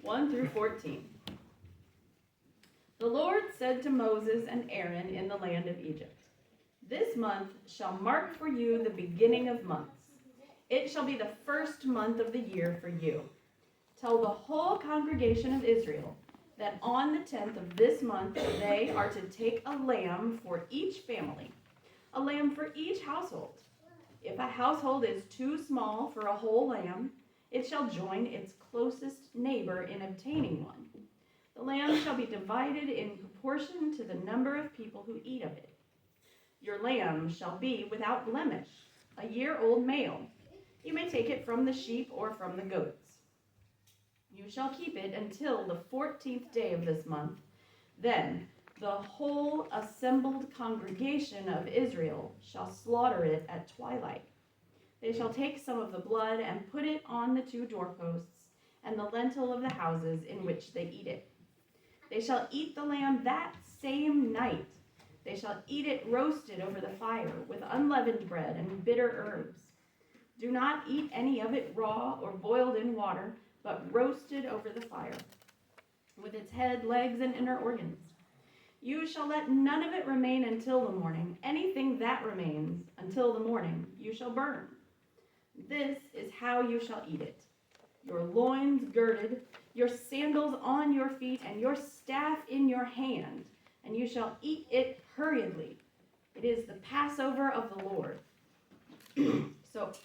1 through 14. The Lord said to Moses and Aaron in the land of Egypt, "This month shall mark for you the beginning of months. It shall be the first month of the year for you. Tell the whole congregation of Israel that on the 10th of this month they are to take a lamb for each family, a lamb for each household. If a household is too small for a whole lamb, it shall join its closest neighbor in obtaining one. The lamb shall be divided in proportion to the number of people who eat of it. Your lamb shall be without blemish, a year-old male. You may take it from the sheep or from the goats. You shall keep it until the 14th day of this month. Then the whole assembled congregation of Israel shall slaughter it at twilight. They shall take some of the blood and put it on the 2 doorposts and the lintel of the houses in which they eat it. They shall eat the lamb that same night. They shall eat it roasted over the fire with unleavened bread and bitter herbs. Do not eat any of it raw or boiled in water, but roasted over the fire, with its head, legs, and inner organs. You shall let none of it remain until the morning. Anything that remains until the morning you shall burn. This is how you shall eat it: your loins girded, your sandals on your feet, and your staff in your hand, and you shall eat it hurriedly. It is the Passover of the Lord.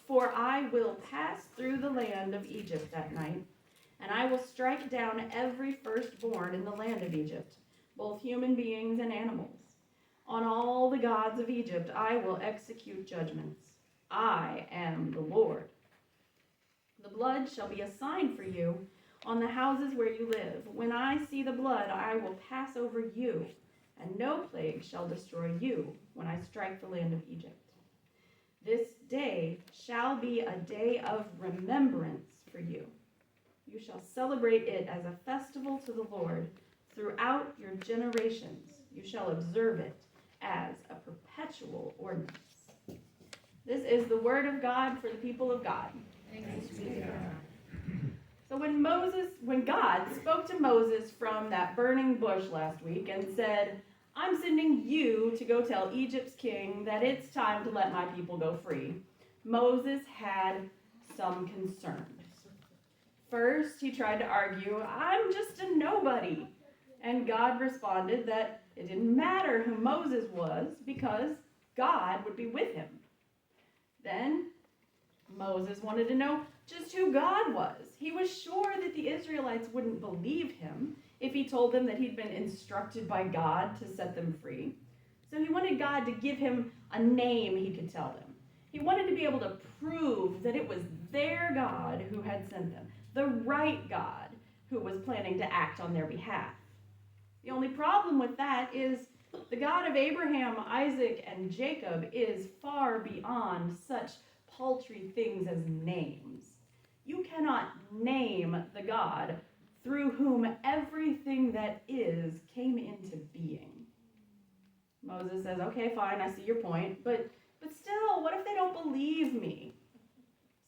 For I will pass through the land of Egypt that night, and I will strike down every firstborn in the land of Egypt, both human beings and animals. On all the gods of Egypt I will execute judgments. I am the Lord. The blood shall be a sign for you on the houses where you live. When I see the blood, I will pass over you, and no plague shall destroy you when I strike the land of Egypt. This day shall be a day of remembrance for you. You shall celebrate it as a festival to the Lord throughout your generations. You shall observe it as a perpetual ordinance." This is the word of God for the people of God. Thanks be to God. So when God spoke to Moses from that burning bush last week and said, "I'm sending you to go tell Egypt's king that it's time to let my people go free," Moses had some concerns. First, he tried to argue, "I'm just a nobody." And God responded that it didn't matter who Moses was because God would be with him. Then Moses wanted to know just who God was. He was sure that the Israelites wouldn't believe him if he told them that he'd been instructed by God to set them free. So he wanted God to give him a name he could tell them. He wanted to be able to prove that it was their God who had sent them, the right God who was planning to act on their behalf. The only problem with that is the God of Abraham, Isaac, and Jacob is far beyond such paltry things as names. You cannot name the God through whom everything that is came into being. Moses says, "Okay, fine, I see your point, but still, what if they don't believe me?"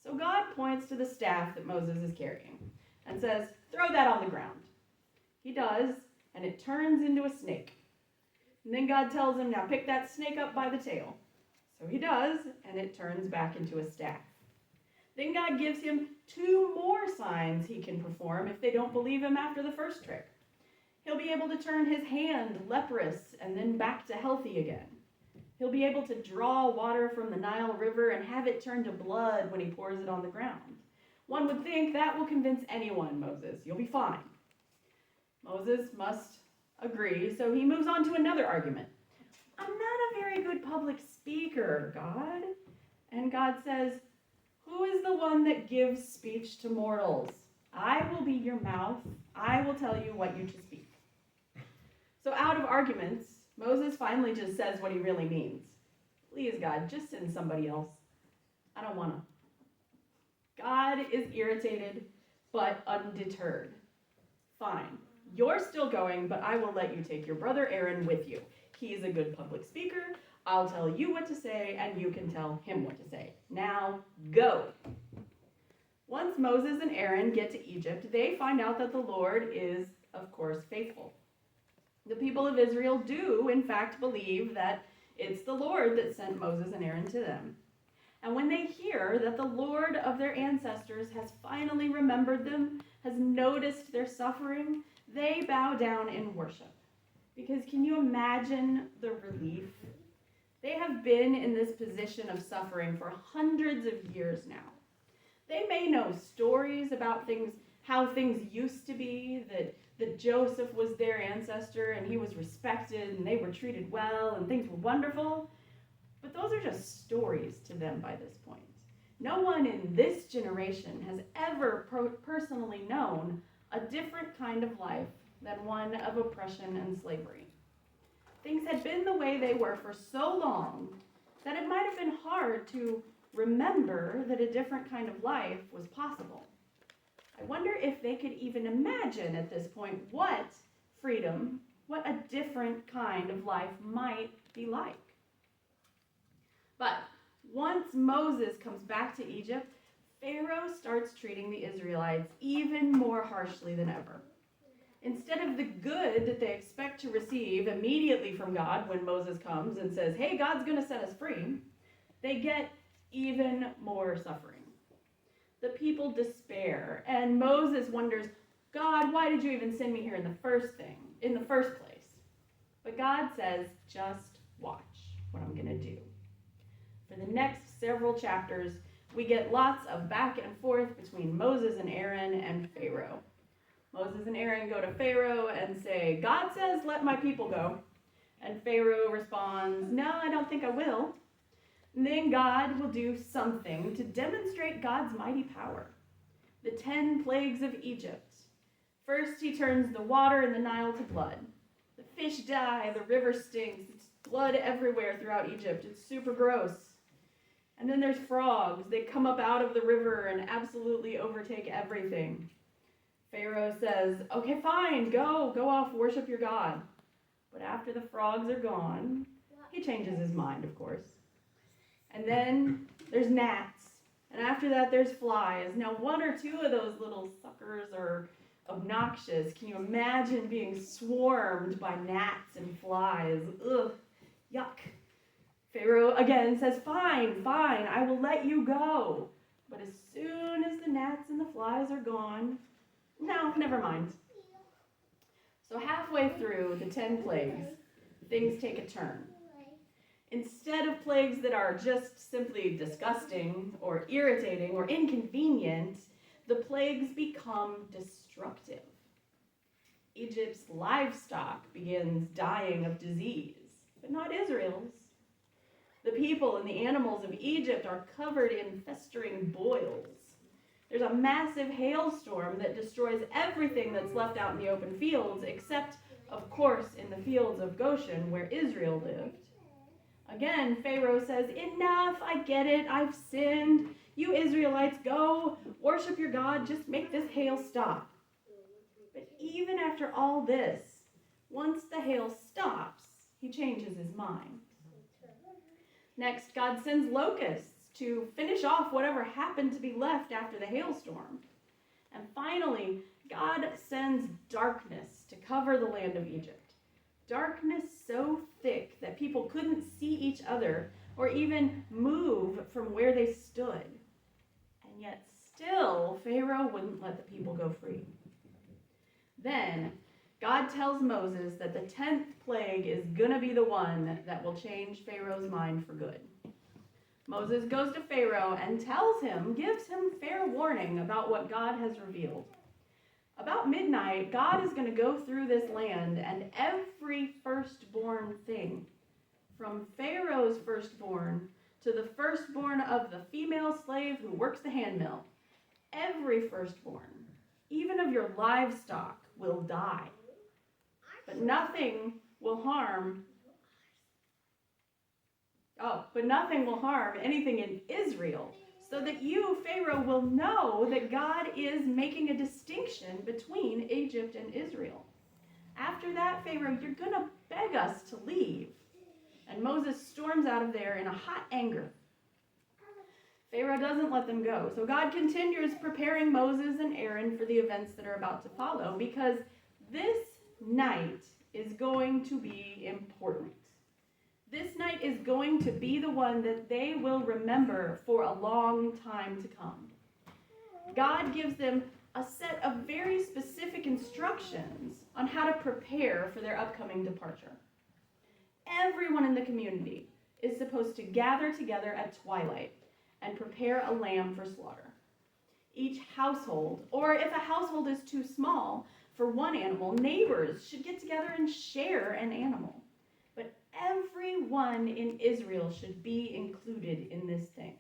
So God points to the staff that Moses is carrying and says, "Throw that on the ground." He does, and it turns into a snake. And then God tells him, "Now pick that snake up by the tail." So he does, and it turns back into a staff. Then God gives him 2 more signs he can perform if they don't believe him after the first trick. He'll be able to turn his hand leprous and then back to healthy again. He'll be able to draw water from the Nile River and have it turn to blood when he pours it on the ground. One would think that will convince anyone, Moses. You'll be fine. Moses must agree, so he moves on to another argument. "I'm not a very good public speaker, God." And God says, "Who is the one that gives speech to mortals? I will be your mouth. I will tell you what you to speak." So out of arguments, Moses finally just says what he really means. "Please, God, just send somebody else. I don't want to." God is irritated, but undeterred. "Fine, you're still going, but I will let you take your brother Aaron with you. He's a good public speaker. I'll tell you what to say, and you can tell him what to say. Now, go." Once Moses and Aaron get to Egypt, they find out that the Lord is, of course, faithful. The people of Israel do, in fact, believe that it's the Lord that sent Moses and Aaron to them. And when they hear that the Lord of their ancestors has finally remembered them, has noticed their suffering, they bow down in worship. Because can you imagine the relief? They have been in this position of suffering for hundreds of years now. They may know stories about how things used to be, that Joseph was their ancestor and he was respected and they were treated well and things were wonderful. But those are just stories to them by this point. No one in this generation has ever personally known a different kind of life than one of oppression and slavery. Things had been the way they were for so long that it might have been hard to remember that a different kind of life was possible. I wonder if they could even imagine at this point what freedom, what a different kind of life might be like. But once Moses comes back to Egypt, Pharaoh starts treating the Israelites even more harshly than ever. Instead of the good that they expect to receive immediately from God when Moses comes and says, hey, God's going to set us free, they get even more suffering. The people despair, and Moses wonders, God, why did you even send me here in the first place? But God says, just watch what I'm going to do. For the next several chapters, we get lots of back and forth between Moses and Aaron and Pharaoh. Moses and Aaron go to Pharaoh and say, God says, let my people go. And Pharaoh responds, no, I don't think I will. And then God will do something to demonstrate God's mighty power. The 10 plagues of Egypt. First, he turns the water in the Nile to blood. The fish die, the river stinks, it's blood everywhere throughout Egypt. It's super gross. And then there's frogs. They come up out of the river and absolutely overtake everything. Pharaoh says, okay, fine, go off, worship your God. But after the frogs are gone, he changes his mind, of course. And then there's gnats. And after that, there's flies. Now, one or two of those little suckers are obnoxious. Can you imagine being swarmed by gnats and flies? Ugh, yuck. Pharaoh again says, fine, I will let you go. But as soon as the gnats and the flies are gone, no, never mind. So halfway through the 10 plagues, things take a turn. Instead of plagues that are just simply disgusting or irritating or inconvenient, the plagues become destructive. Egypt's livestock begins dying of disease, but not Israel's. The people and the animals of Egypt are covered in festering boils. There's a massive hailstorm that destroys everything that's left out in the open fields, except, of course, in the fields of Goshen, where Israel lived. Again, Pharaoh says, enough, I get it, I've sinned. You Israelites, go, worship your God, just make this hail stop. But even after all this, once the hail stops, he changes his mind. Next, God sends locusts to finish off whatever happened to be left after the hailstorm. And finally, God sends darkness to cover the land of Egypt. Darkness so thick that people couldn't see each other or even move from where they stood. And yet still, Pharaoh wouldn't let the people go free. Then, God tells Moses that the 10th plague is going to be the one that will change Pharaoh's mind for good. Moses goes to Pharaoh and gives him fair warning about what God has revealed. About midnight, God is going to go through this land, and every firstborn thing, from Pharaoh's firstborn to the firstborn of the female slave who works the handmill, every firstborn, even of your livestock, will die. But nothing will harm anything in Israel, so that you, Pharaoh, will know that God is making a distinction between Egypt and Israel. After that, Pharaoh, you're going to beg us to leave. And Moses storms out of there in a hot anger. Pharaoh doesn't let them go. So God continues preparing Moses and Aaron for the events that are about to follow, because this night is going to be important. This night is going to be the one that they will remember for a long time to come. God gives them a set of very specific instructions on how to prepare for their upcoming departure. Everyone in the community is supposed to gather together at twilight and prepare a lamb for slaughter. Each household, or if a household is too small for one animal, neighbors should get together and share an animal. But everyone in Israel should be included in this thing.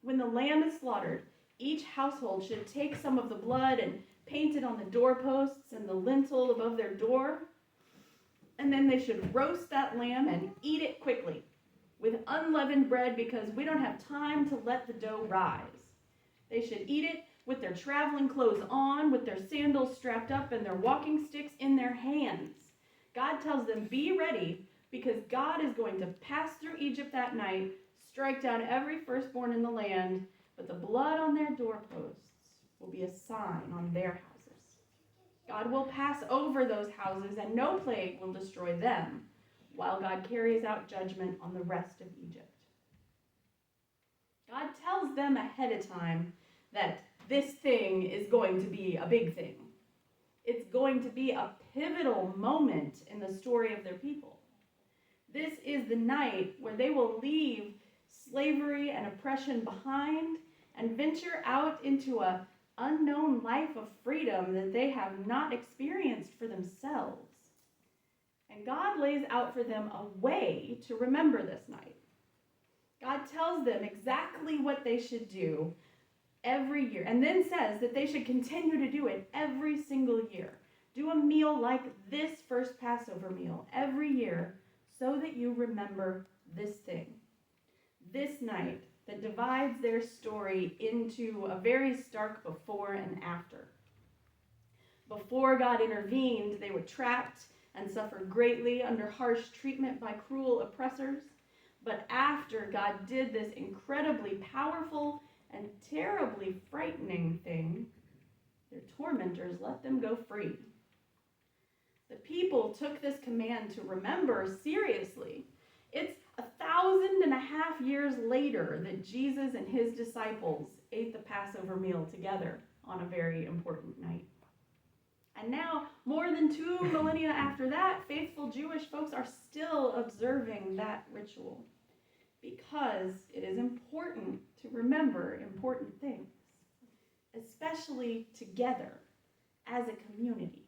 When the lamb is slaughtered, each household should take some of the blood and paint it on the doorposts and the lintel above their door. And then they should roast that lamb and eat it quickly with unleavened bread, because we don't have time to let the dough rise. They should eat it with their traveling clothes on, with their sandals strapped up and their walking sticks in their hands. God tells them, be ready, because God is going to pass through Egypt that night, strike down every firstborn in the land, but the blood on their doorposts will be a sign on their houses. God will pass over those houses, and no plague will destroy them, while God carries out judgment on the rest of Egypt. God tells them ahead of time that this thing is going to be a big thing. It's going to be a pivotal moment in the story of their people. This is the night where they will leave slavery and oppression behind and venture out into an unknown life of freedom that they have not experienced for themselves. And God lays out for them a way to remember this night. God tells them exactly what they should do every year, and then says that they should continue to do it every single year. Do a meal like this first Passover meal every year, so that you remember this thing, this night that divides their story into a very stark before and after. Before God intervened, they were trapped and suffered greatly under harsh treatment by cruel oppressors. But after God did this incredibly powerful and terribly frightening thing, their tormentors let them go free. The people took this command to remember seriously. It's 1,500 years later that Jesus and his disciples ate the Passover meal together on a very important night. And now, more than 2 millennia after that, faithful Jewish folks are still observing that ritual, because it is important to remember important things, especially together as a community.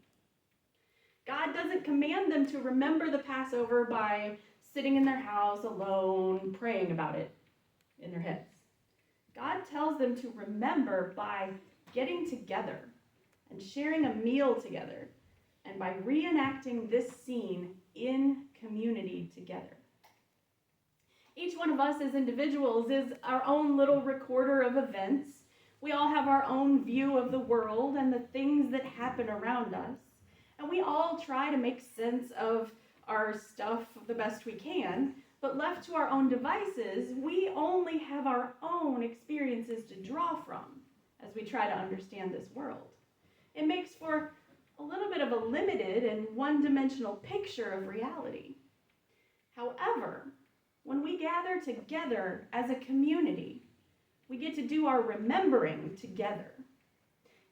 God doesn't command them to remember the Passover by sitting in their house alone, praying about it in their heads. God tells them to remember by getting together and sharing a meal together, and by reenacting this scene in community together. Each one of us as individuals is our own little recorder of events. We all have our own view of the world and the things that happen around us. And we all try to make sense of our stuff the best we can. But left to our own devices, we only have our own experiences to draw from as we try to understand this world. It makes for a little bit of a limited and one-dimensional picture of reality. However, when we gather together as a community, we get to do our remembering together.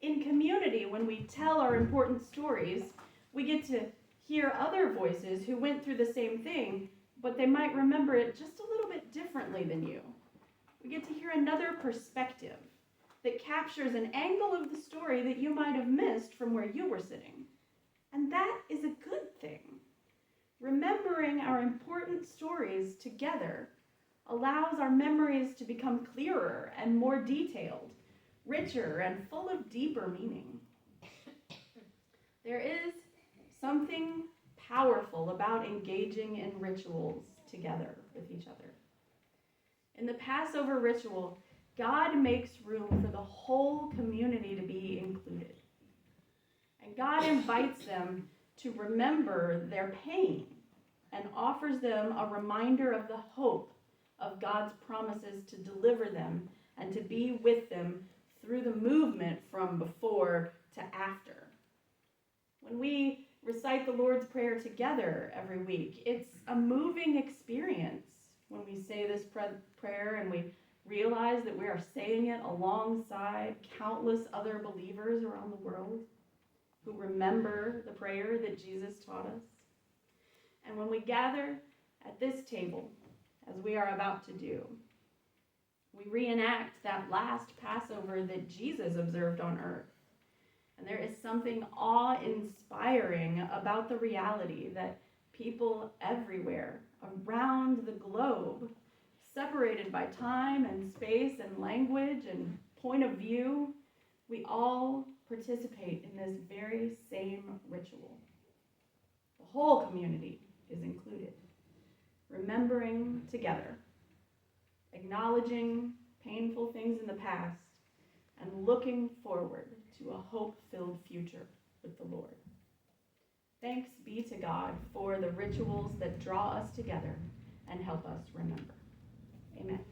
In community, when we tell our important stories, we get to hear other voices who went through the same thing, but they might remember it just a little bit differently than you. We get to hear another perspective that captures an angle of the story that you might have missed from where you were sitting. And that is a good thing. Remembering our important stories together allows our memories to become clearer and more detailed, richer and full of deeper meaning. There is something powerful about engaging in rituals together with each other. In the Passover ritual, God makes room for the whole community to be included. And God invites them to remember their pain and offers them a reminder of the hope of God's promises to deliver them and to be with them through the movement from before to after. When we recite the Lord's Prayer together every week, it's a moving experience when we say this prayer and we realize that we are saying it alongside countless other believers around the world who remember the prayer that Jesus taught us. And when we gather at this table, as we are about to do, we reenact that last Passover that Jesus observed on earth. And there is something awe-inspiring about the reality that people everywhere around the globe, separated by time and space and language and point of view, we all participate in this very same ritual. The whole community is included, remembering together, acknowledging painful things in the past, and looking forward to a hope-filled future with the Lord. Thanks be to God for the rituals that draw us together and help us remember. Amen.